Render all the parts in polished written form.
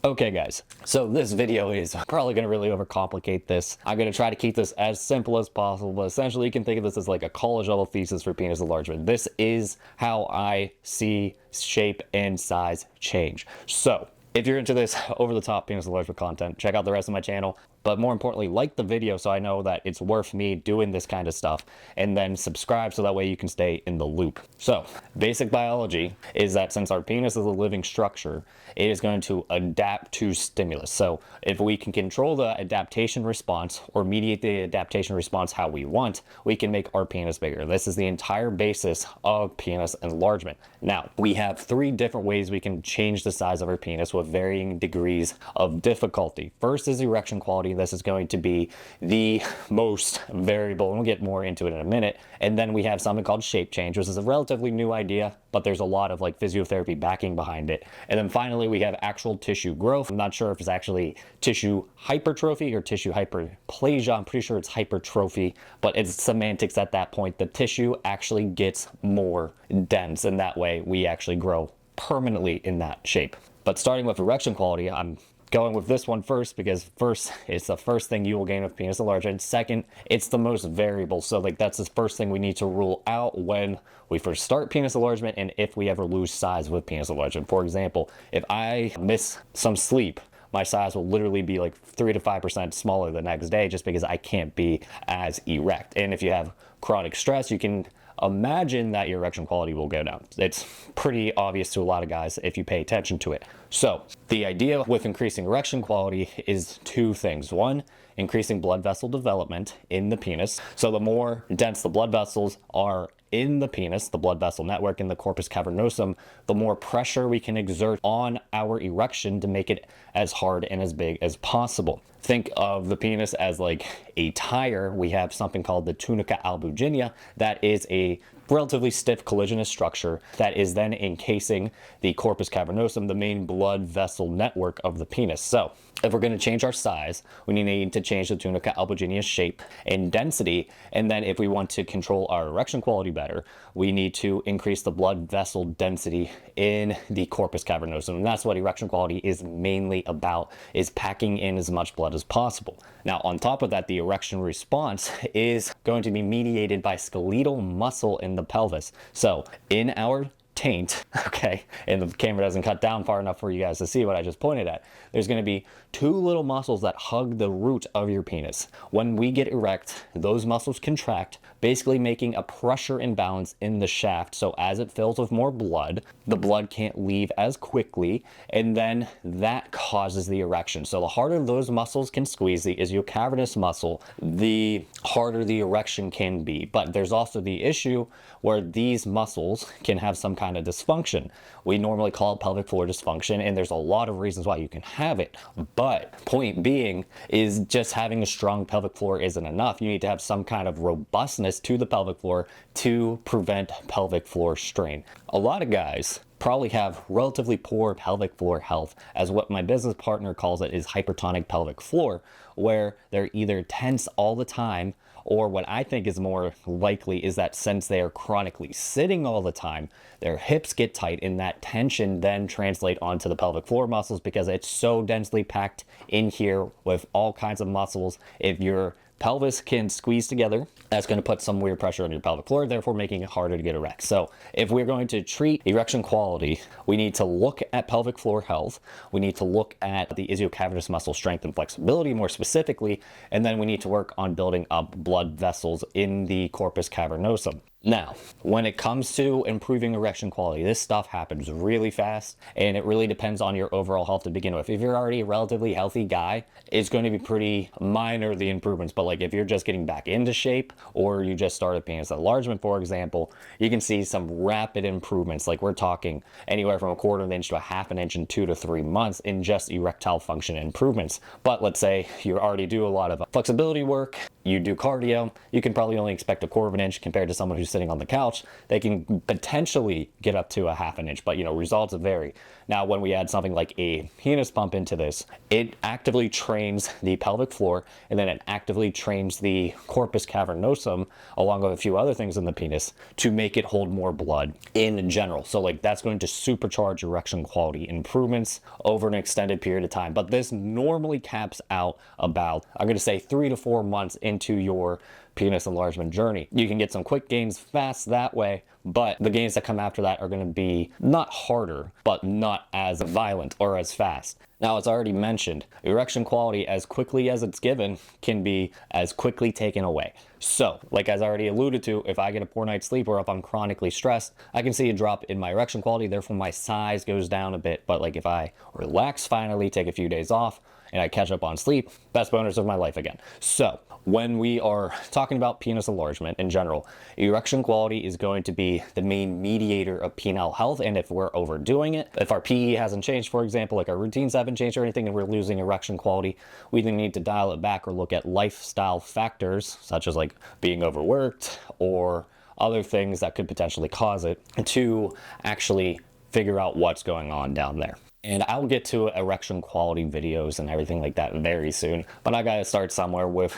Okay guys, so this video is probably going to really overcomplicate this. I'm going to try to keep this as simple as possible, but essentially you can think of this as like a college level thesis for penis enlargement. This is how I see shape and size change. So if you're into this over the top penis enlargement content, check out the rest of my channel. But more importantly, like the video so I know that it's worth me doing this kind of stuff, and then subscribe so that way you can stay in the loop. So basic biology is that since our penis is a living structure, it is going to adapt to stimulus. So if we can control the adaptation response or mediate the adaptation response how we want, we can make our penis bigger. This is the entire basis of penis enlargement. Now, we have 3 different ways we can change the size of our penis with varying degrees of difficulty. First is erection quality. This is going to be the most variable, and we'll get more into it in a minute. And then we have something called shape change, which is a relatively new idea, but there's a lot of like physiotherapy backing behind it. And then finally, we have actual tissue growth. I'm not sure if it's actually tissue hypertrophy or tissue hyperplasia. I'm pretty sure it's hypertrophy, but it's semantics at that point. The tissue actually gets more dense, and that way we actually grow permanently in that shape. But starting with erection quality, I'm going with this one first because first, it's the first thing you will gain with penis enlargement. Second, it's the most variable. So like that's the first thing we need to rule out when we first start penis enlargement and if we ever lose size with penis enlargement. For example, if I miss some sleep, my size will literally be like 3 to 5% smaller the next day just because I can't be as erect. And if you have chronic stress, you can imagine that your erection quality will go down. It's pretty obvious to a lot of guys if you pay attention to it. So the idea with increasing erection quality is 2 things. One, increasing blood vessel development in the penis. So the more dense the blood vessels are in the penis, the blood vessel network in the corpus cavernosum, the more pressure we can exert on our erection to make it as hard and as big as possible. Think of the penis as like a tire. We have something called the tunica albuginea that is a relatively stiff collagenous structure that is then encasing the corpus cavernosum, the main blood vessel network of the penis. So if we're going to change our size, we need to change the tunica albuginea shape and density. And then if we want to control our erection quality better, we need to increase the blood vessel density in the corpus cavernosum. And that's what erection quality is mainly about, is packing in as much blood as possible. Now, on top of that, the erection response is going to be mediated by skeletal muscle in the pelvis. So in our taint, okay, and the camera doesn't cut down far enough for you guys to see what I just pointed at, there's going to be 2 little muscles that hug the root of your penis. When we get erect, those muscles contract, basically making a pressure imbalance in the shaft. So as it fills with more blood, the blood can't leave as quickly, and then that causes the erection. So the harder those muscles can squeeze the ischio-cavernous muscle, the harder the erection can be. But there's also the issue where these muscles can have some kind of dysfunction. We normally call it pelvic floor dysfunction, and there's a lot of reasons why you can have it. But point being is just having a strong pelvic floor isn't enough. You need to have some kind of robustness to the pelvic floor to prevent pelvic floor strain. A lot of guys probably have relatively poor pelvic floor health, as what my business partner calls it is hypertonic pelvic floor, where they're either tense all the time, or what I think is more likely is that since they are chronically sitting all the time, their hips get tight, and that tension then translate onto the pelvic floor muscles because it's so densely packed in here with all kinds of muscles. If your pelvis can squeeze together, that's going to put some weird pressure on your pelvic floor, therefore making it harder to get erect. So if we're going to treat erection quality, we need to look at pelvic floor health, we need to look at the ischio-cavernous muscle strength and flexibility more specifically, and then we need to work on building up blood vessels in the corpus cavernosum. Now, when it comes to improving erection quality, this stuff happens really fast, and it really depends on your overall health to begin with. If you're already a relatively healthy guy, it's going to be pretty minor, the improvements, but like if you're just getting back into shape, or you just started penis enlargement, for example, you can see some rapid improvements. Like we're talking anywhere from 1/4 of an inch to 1/2 inch in 2 to 3 months in just erectile function improvements. But let's say you already do a lot of flexibility work, you do cardio, you can probably only expect 1/4 of an inch compared to someone who's sitting on the couch. They can potentially get up to 1/2 inch, but you know, results vary. Now, when we add something like a penis pump into this, it actively trains the pelvic floor, and then it actively trains the corpus cavernosum, along with a few other things in the penis, to make it hold more blood in general. So like that's going to supercharge erection quality improvements over an extended period of time. But this normally caps out about, I'm going to say, 3 to 4 months into your penis enlargement journey. You can get some quick gains fast that way, but the gains that come after that are going to be not harder, but not as violent or as fast. Now, as already mentioned, erection quality, as quickly as it's given, can be as quickly taken away. So, like as I already alluded to, if I get a poor night's sleep or if I'm chronically stressed, I can see a drop in my erection quality, therefore my size goes down a bit. But like if I relax finally, take a few days off, and I catch up on sleep, best bonus of my life again. So when we are talking about penis enlargement in general, erection quality is going to be the main mediator of penile health. And if we're overdoing it, if our PE hasn't changed, for example, like our routines haven't changed or anything, and we're losing erection quality, we either need to dial it back or look at lifestyle factors, such as like being overworked or other things that could potentially cause it, to actually figure out what's going on down there. And I'll get to erection quality videos and everything like that very soon. But I gotta start somewhere with,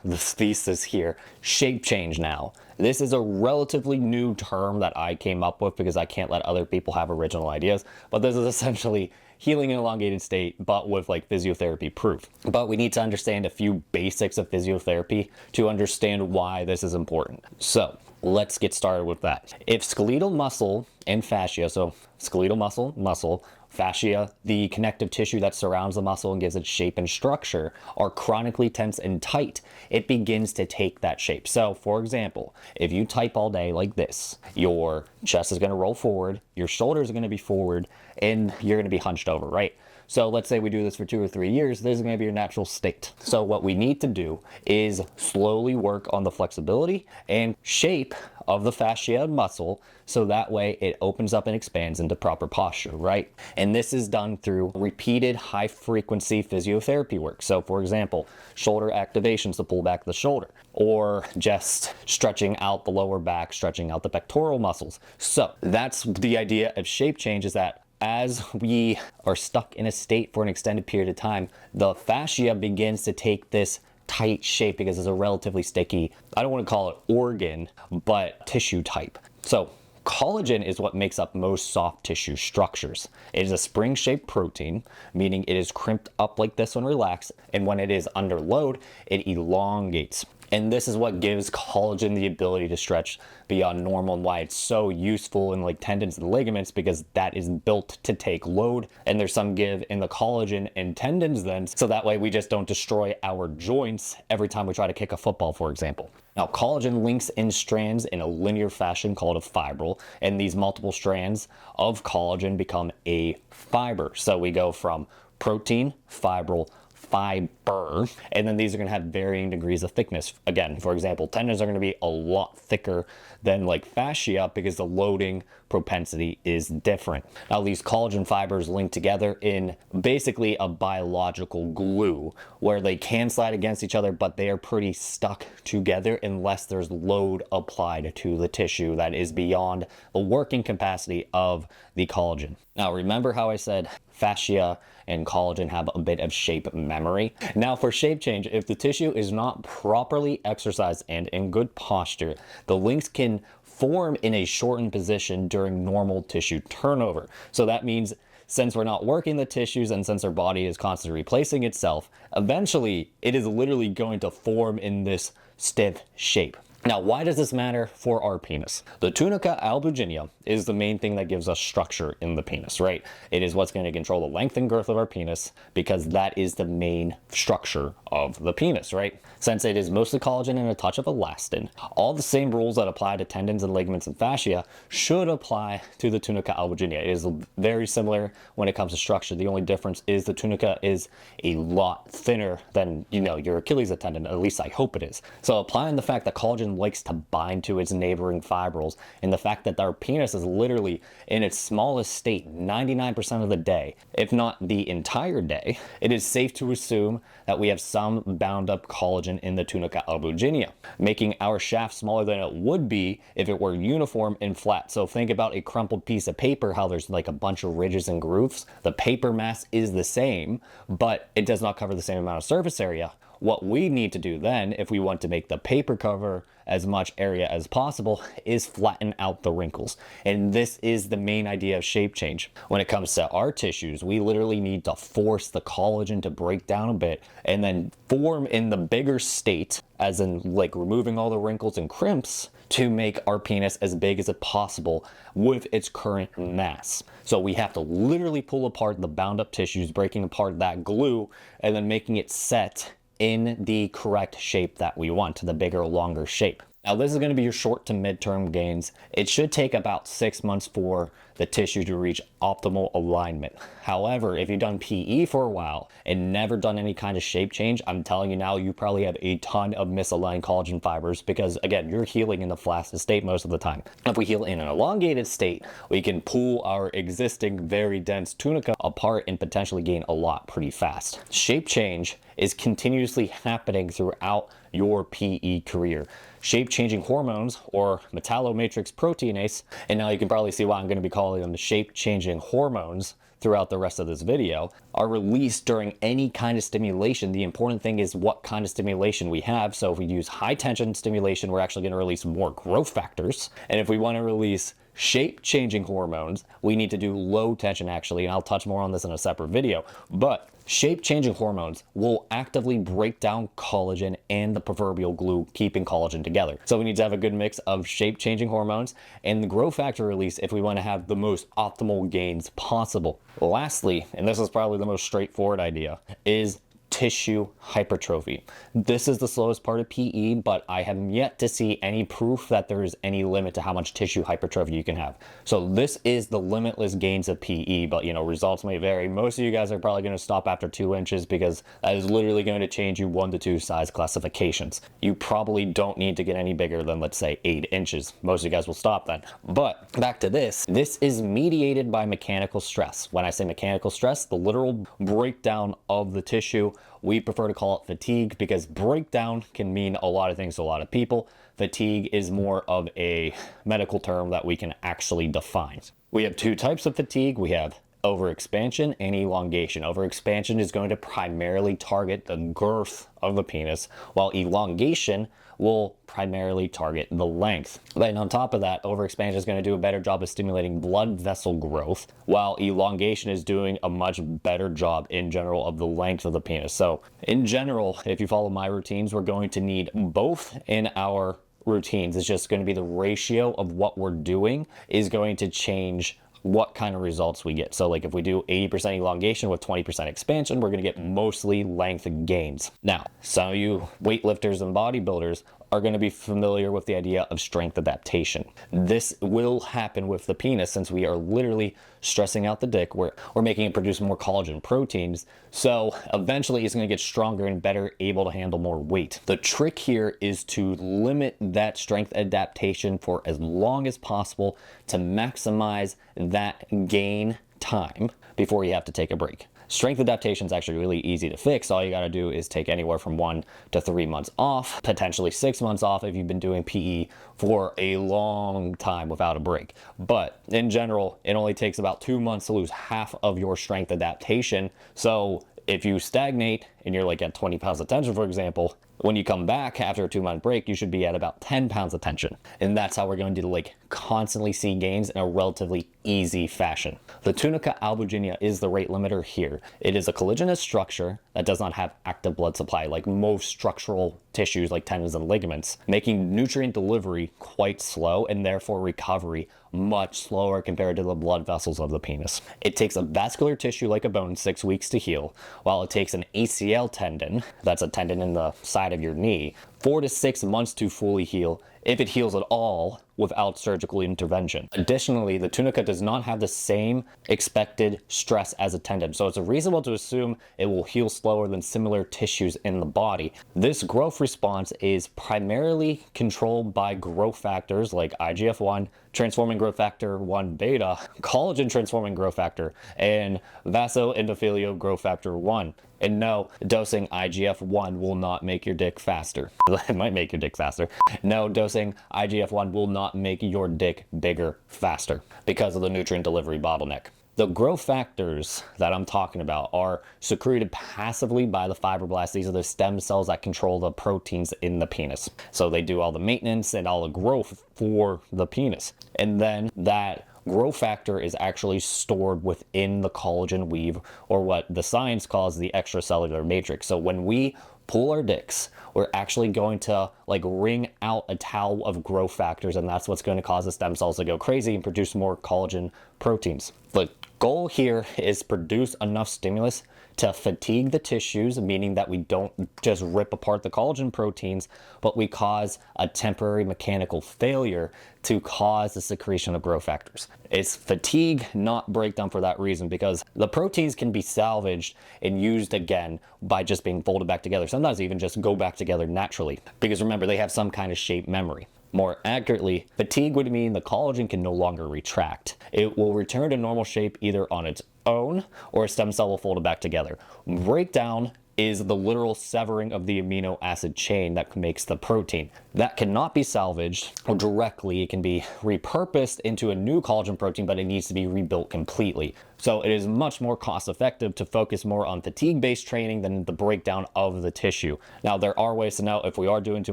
this thesis here. Shape change now. This is a relatively new term that I came up with because I can't let other people have original ideas. But this is essentially healing an elongated state, but with like physiotherapy proof. But we need to understand a few basics of physiotherapy to understand why this is important. So let's get started with that. If skeletal muscle and fascia, so skeletal muscle, fascia, the connective tissue that surrounds the muscle and gives it shape and structure, are chronically tense and tight, it begins to take that shape. So, for example, if you type all day like this, your chest is going to roll forward, your shoulders are going to be forward, and you're going to be hunched over, right? So let's say we do this for 2 or 3 years, this is going to be your natural state. So what we need to do is slowly work on the flexibility and shape of the fascia and muscle, so that way it opens up and expands into proper posture, right? And this is done through repeated high frequency physiotherapy work. So for example, shoulder activations to pull back the shoulder, or just stretching out the lower back, stretching out the pectoral muscles. So that's the idea of shape change, is that as we are stuck in a state for an extended period of time, the fascia begins to take this tight shape because it's a relatively sticky, I don't want to call it organ, but tissue type. So collagen is what makes up most soft tissue structures. It is a spring-shaped protein, meaning it is crimped up like this when relaxed, and when it is under load, it elongates. And this is what gives collagen the ability to stretch beyond normal, and why it's so useful in like tendons and ligaments, because that is built to take load, and there's some give in the collagen and tendons then, so that way we just don't destroy our joints every time we try to kick a football, for example. Now, collagen links in strands in a linear fashion called a fibril, and these multiple strands of collagen become a fiber. So we go from protein, fibril, fiber, and then these are going to have varying degrees of thickness. Again, for example, tendons are going to be a lot thicker than like fascia because the loading propensity is different. Now, these collagen fibers link together in basically a biological glue where they can slide against each other, but they are pretty stuck together unless there's load applied to the tissue that is beyond the working capacity of the collagen. Now, remember how I said fascia and collagen have a bit of shape memory? Now, for shape change, if the tissue is not properly exercised and in good posture, the links can form in a shortened position during normal tissue turnover. So that means since we're not working the tissues and since our body is constantly replacing itself, eventually it is literally going to form in this stiff shape. Now, why does this matter for our penis? The tunica albuginea is the main thing that gives us structure in the penis, right? It is what's going to control the length and girth of our penis, because that is the main structure of the penis, right? Since it is mostly collagen and a touch of elastin, all the same rules that apply to tendons and ligaments and fascia should apply to the tunica albuginea. It is very similar when it comes to structure. The only difference is the tunica is a lot thinner than, your Achilles tendon, at least I hope it is. So applying the fact that collagen collagen likes to bind to its neighboring fibrils, and the fact that our penis is literally in its smallest state 99% of the day, if not the entire day, it is safe to assume that we have some bound up collagen in the tunica albuginea, making our shaft smaller than it would be if it were uniform and flat. So think about a crumpled piece of paper, how there's like a bunch of ridges and grooves. The paper mass is the same, but it does not cover the same amount of surface area. What we need to do then, if we want to make the paper cover as much area as possible, is flatten out the wrinkles. And this is the main idea of shape change. When it comes to our tissues, we literally need to force the collagen to break down a bit and then form in the bigger state, as in like removing all the wrinkles and crimps, to make our penis as big as it possible with its current mass. So we have to literally pull apart the bound up tissues, breaking apart that glue, and then making it set in the correct shape that we want, the bigger, longer shape. Now this is going to be your short to midterm gains. It should take about 6 months for the tissue to reach optimal alignment. However, if you've done PE for a while and never done any kind of shape change, I'm telling you now, you probably have a ton of misaligned collagen fibers because, again, you're healing in the flaccid state most of the time. If we heal in an elongated state, we can pull our existing very dense tunica apart and potentially gain a lot pretty fast. Shape change is continuously happening throughout your PE career. Shape-changing hormones, or metallomatrix proteinase, and now you can probably see why I'm going to be calling them the shape-changing hormones throughout the rest of this video, are released during any kind of stimulation. The important thing is what kind of stimulation we have. So if we use high tension stimulation, we're actually going to release more growth factors. And if we want to release shape-changing hormones, we need to do low tension actually, and I'll touch more on this in a separate video. But shape-changing hormones will actively break down collagen and the proverbial glue keeping collagen together. So we need to have a good mix of shape-changing hormones and the growth factor release if we want to have the most optimal gains possible. Lastly, and this is probably the most straightforward idea, is tissue hypertrophy. This is the slowest part of PE, but I have yet to see any proof that there is any limit to how much tissue hypertrophy you can have. So this is the limitless gains of PE, but you know, results may vary. Most of you guys are probably going to stop after 2 inches because that is literally going to change you 1 to 2 size classifications. You probably don't need to get any bigger than, let's say, 8 inches. Most of you guys will stop then. But back to this is mediated by mechanical stress. When I say mechanical stress, the literal breakdown of the tissue. We prefer to call it fatigue because breakdown can mean a lot of things to a lot of people. Fatigue is more of a medical term that we can actually define. We have 2 types of fatigue. We have overexpansion and elongation. Overexpansion is going to primarily target the girth of the penis, while elongation will primarily target the length. Then on top of that, overexpansion is going to do a better job of stimulating blood vessel growth, while elongation is doing a much better job in general of the length of the penis. So in general, if you follow my routines, we're going to need both in our routines. It's just going to be the ratio of what we're doing is going to change what kind of results we get. So like if we do 80% elongation with 20% expansion, we're going to get mostly length gains. Now, some of you weightlifters and bodybuilders are going to be familiar with the idea of strength adaptation. This will happen with the penis since we are literally stressing out the dick. We're making it produce more collagen proteins. So eventually it's going to get stronger and better able to handle more weight. The trick here is to limit that strength adaptation for as long as possible to maximize that gain time before you have to take a break. Strength adaptation is actually really easy to fix. All you got to do is take anywhere from 1 to 3 months off, potentially 6 months off if you've been doing PE for a long time without a break. But in general, it only takes about 2 months to lose half of your strength adaptation. So if you stagnate and you're like at 20 pounds of tension, for example, when you come back after a 2-month break, you should be at about 10 pounds of tension. And that's how we're going to like constantly see gains in a relatively easy fashion. The tunica albuginea is the rate limiter here. It is a collagenous structure that does not have active blood supply like most structural tissues like tendons and ligaments, making nutrient delivery quite slow and therefore recovery much slower compared to the blood vessels of the penis. It takes a vascular tissue like a bone 6 weeks to heal, while it takes an ACL tendon, that's a tendon in the side of your knee, 4 to 6 months to fully heal, if it heals at all, without surgical intervention. Additionally, the tunica does not have the same expected stress as a tendon, so it's reasonable to assume it will heal slower than similar tissues in the body. This growth response is primarily controlled by growth factors like IGF-1, transforming growth factor 1 beta, collagen transforming growth factor, and vasoendothelial growth factor 1. And no, dosing IGF-1 will not make your dick faster. It might make your dick faster. No, dosing IGF-1 will not make your dick bigger faster because of the nutrient delivery bottleneck. The growth factors that I'm talking about are secreted passively by the fibroblasts. These are the stem cells that control the proteins in the penis. So they do all the maintenance and all the growth for the penis. And then that growth factor is actually stored within the collagen weave, or what the science calls the extracellular matrix. So when we pull our dicks, we're actually going to like wring out a towel of growth factors, and that's what's going to cause the stem cells to go crazy and produce more collagen proteins. The goal here is produce enough stimulus to fatigue the tissues, meaning that we don't just rip apart the collagen proteins, but we cause a temporary mechanical failure to cause the secretion of growth factors. It's fatigue, not breakdown, for that reason, because the proteins can be salvaged and used again by just being folded back together. Sometimes even just go back together naturally, because remember, they have some kind of shape memory. More accurately, fatigue would mean the collagen can no longer retract. It will return to normal shape either on its own, or a stem cell will fold it back together. Breakdown is the literal severing of the amino acid chain that makes the protein. That cannot be salvaged or directly. It can be repurposed into a new collagen protein, but it needs to be rebuilt completely. So it is much more cost effective to focus more on fatigue-based training than the breakdown of the tissue. Now, there are ways to know if we are doing too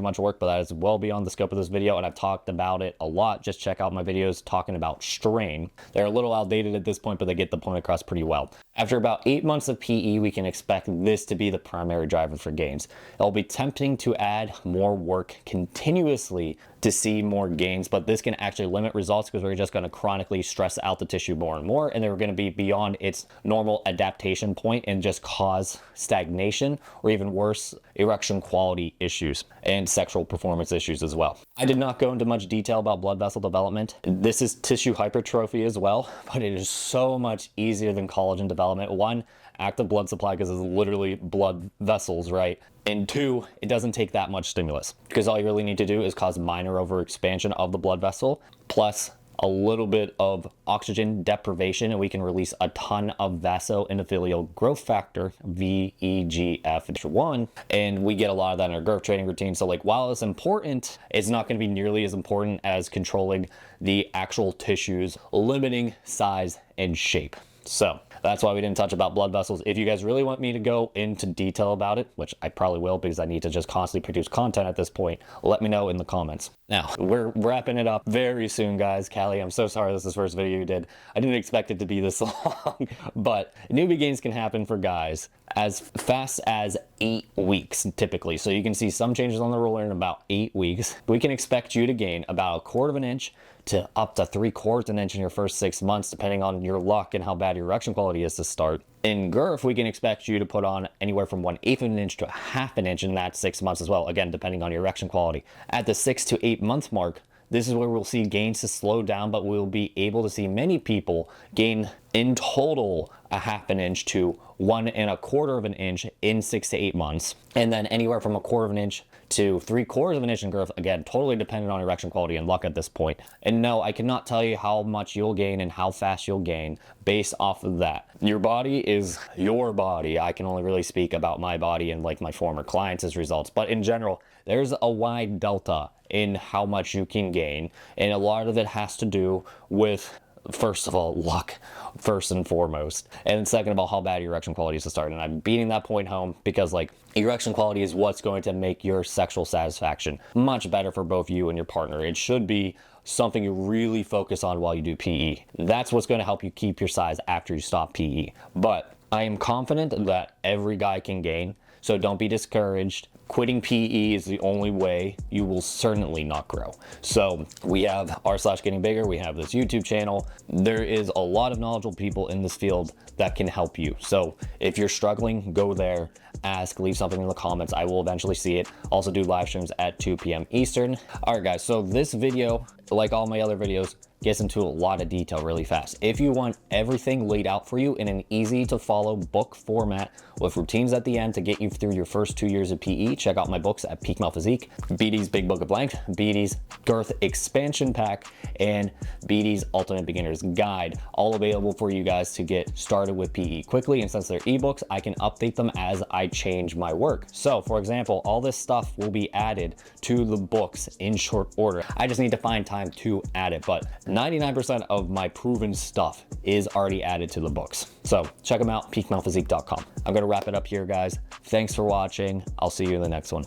much work, but that is well beyond the scope of this video, and I've talked about it a lot. Just check out my videos talking about strain. They're a little outdated at this point, but they get the point across pretty well. After about 8 months of PE, we can expect this to be the primary driver for gains. It'll be tempting to add more work continuously to see more gains, but this can actually limit results because we're just going to chronically stress out the tissue more and more, and they're going to be beyond its normal adaptation point and just cause stagnation, or even worse, erection quality issues and sexual performance issues as well. I did not go into much detail about blood vessel development. This is tissue hypertrophy as well, but it is so much easier than collagen development. One, active blood supply, because it's literally blood vessels, right? And two, it doesn't take that much stimulus, because all you really need to do is cause minor overexpansion of the blood vessel, plus a little bit of oxygen deprivation, and we can release a ton of vasoendothelial growth factor, VEGF1, and we get a lot of that in our growth training routine. So like, while it's important, it's not going to be nearly as important as controlling the actual tissues, limiting size and shape. So that's why we didn't touch about blood vessels. If you guys really want me to go into detail about it, which I probably will because I need to just constantly produce content at this point, let me know in the comments. Now, we're wrapping it up very soon, guys. Callie, I'm so sorry this is the first video you did. I didn't expect it to be this long, but newbie gains can happen for guys as fast as 8 weeks typically. So you can see some changes on the ruler in about 8 weeks. We can expect you to gain about 1/4 inch to up to 3/4 inch in your first 6 months, depending on your luck and how bad your erection quality is to start. In girth, we can expect you to put on anywhere from 1/8 inch to 1/2 inch in that 6 months as well, again, depending on your erection quality. At the 6 to 8 month mark, this is where we'll see gains to slow down, but we'll be able to see many people gain in total 1/2 inch to 1¼ inch in 6 to 8 months. And then anywhere from 1/4 inch to 3/4 inch in girth, again, totally dependent on erection quality and luck at this point. And no, I cannot tell you how much you'll gain and how fast you'll gain based off of that. Your body is your body. I can only really speak about my body and like my former clients' results, but in general, there's a wide delta in how much you can gain, and a lot of it has to do with, first of all, luck, first and foremost, and second of all, how bad your erection quality is to start. And I'm beating that point home because like, erection quality is what's going to make your sexual satisfaction much better for both you and your partner. It should be something you really focus on while you do PE. That's what's going to help you keep your size after you stop PE. But I am confident that every guy can gain, so don't be discouraged. Quitting PE is the only way. You will certainly not grow. So we have r/getting bigger. We have this YouTube channel. There is a lot of knowledgeable people in this field that can help you. So if you're struggling, go there, ask, leave something in the comments. I will eventually see it. Also do live streams at 2 p.m. Eastern. All right, guys, so this video like all my other videos, gets into a lot of detail really fast. If you want everything laid out for you in an easy to follow book format with routines at the end to get you through your first 2 years of PE, check out my books at Peak Male Physique, BD's Big Book of Length, BD's Girth Expansion Pack, and BD's Ultimate Beginner's Guide, all available for you guys to get started with PE quickly. And since they're ebooks, I can update them as I change my work. So for example, all this stuff will be added to the books in short order. I just need to find time to add it, but 99% of my proven stuff is already added to the books. So check them out, peakmalephysique.com. I'm gonna wrap it up here, guys. Thanks for watching. I'll see you in the next one.